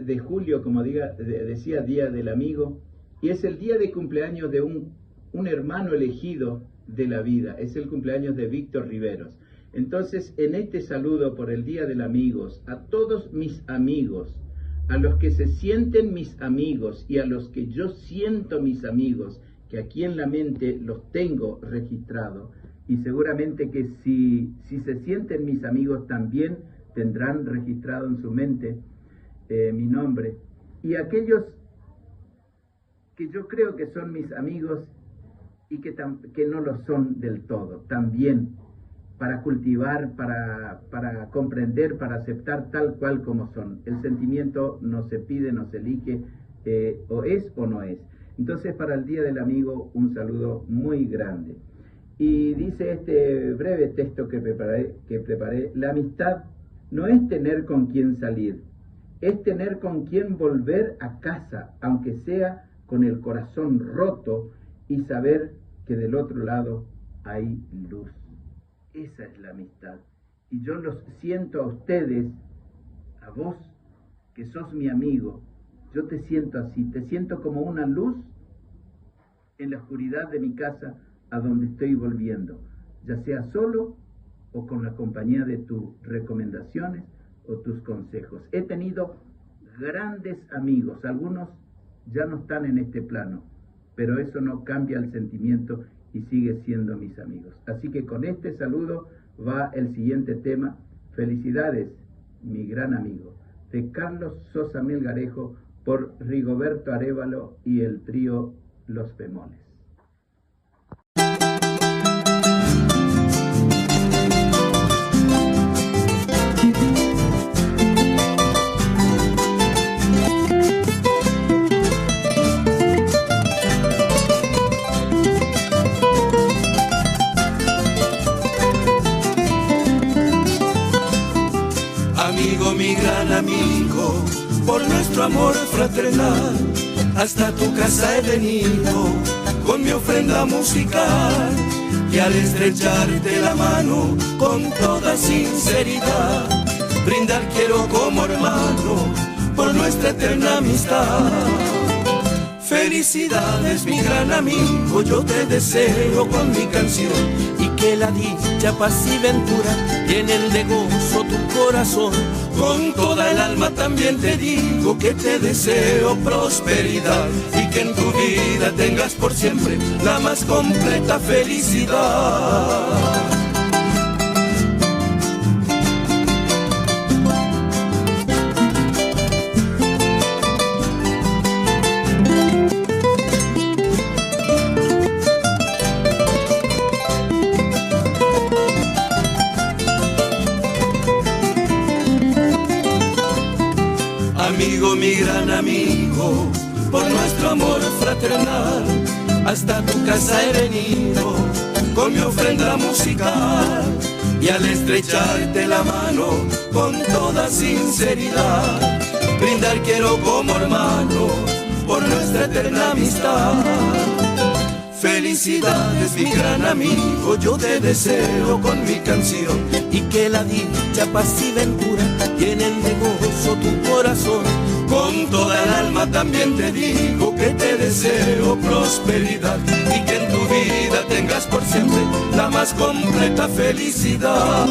de julio, como decía, Día del Amigo, y es el día de cumpleaños de un hermano elegido de la vida, es el cumpleaños de Víctor Riveros. Entonces, en este saludo por el Día del Amigos, a todos mis amigos, a los que se sienten mis amigos y a los que yo siento mis amigos, que aquí en la mente los tengo registrados, y seguramente que si se sienten mis amigos también tendrán registrado en su mente mi nombre, y aquellos que yo creo que son mis amigos y que no lo son del todo, también para cultivar, para comprender, para aceptar tal cual como son. El sentimiento no se pide, no se elige, o es o no es. Entonces, para el Día del Amigo, un saludo muy grande. Y dice este breve texto que preparé, la amistad no es tener con quién salir, es tener con quién volver a casa, aunque sea con el corazón roto, y saber que del otro lado hay luz. Esa es la amistad. Y yo los siento a ustedes, a vos, que sos mi amigo. Yo te siento así, te siento como una luz en la oscuridad de mi casa a donde estoy volviendo, ya sea solo o con la compañía de tus recomendaciones o tus consejos. He tenido grandes amigos, algunos ya no están en este plano, pero eso no cambia el sentimiento y sigue siendo mis amigos. Así que con este saludo va el siguiente tema. Felicidades, mi gran amigo, de Carlos Sosa Melgarejo por Rigoberto Arévalo y el trío Los Bemoles. Amigo, mi gran amigo, por nuestro amor fraternal, hasta tu casa he venido con mi ofrenda musical, y al estrecharte la mano con toda sinceridad, brindar quiero como hermano por nuestra eterna amistad. Felicidades, mi gran amigo, yo te deseo con mi canción, y que la dicha, paz y ventura llenen de gozo tu corazón. Con toda el alma también te digo que te deseo prosperidad, y que en tu vida tengas por siempre la más completa felicidad. Amigo, mi gran amigo, por nuestro amor fraternal, hasta tu casa he venido con mi ofrenda musical, y al estrecharte la mano con toda sinceridad, brindar quiero como hermano por nuestra eterna amistad. Felicidades, mi gran amigo, yo te deseo con mi canción, y que la dicha, paz y ventura llenen de gozo tu corazón. Con toda el alma también te digo que te deseo prosperidad, y que en tu vida tengas por siempre la más completa felicidad.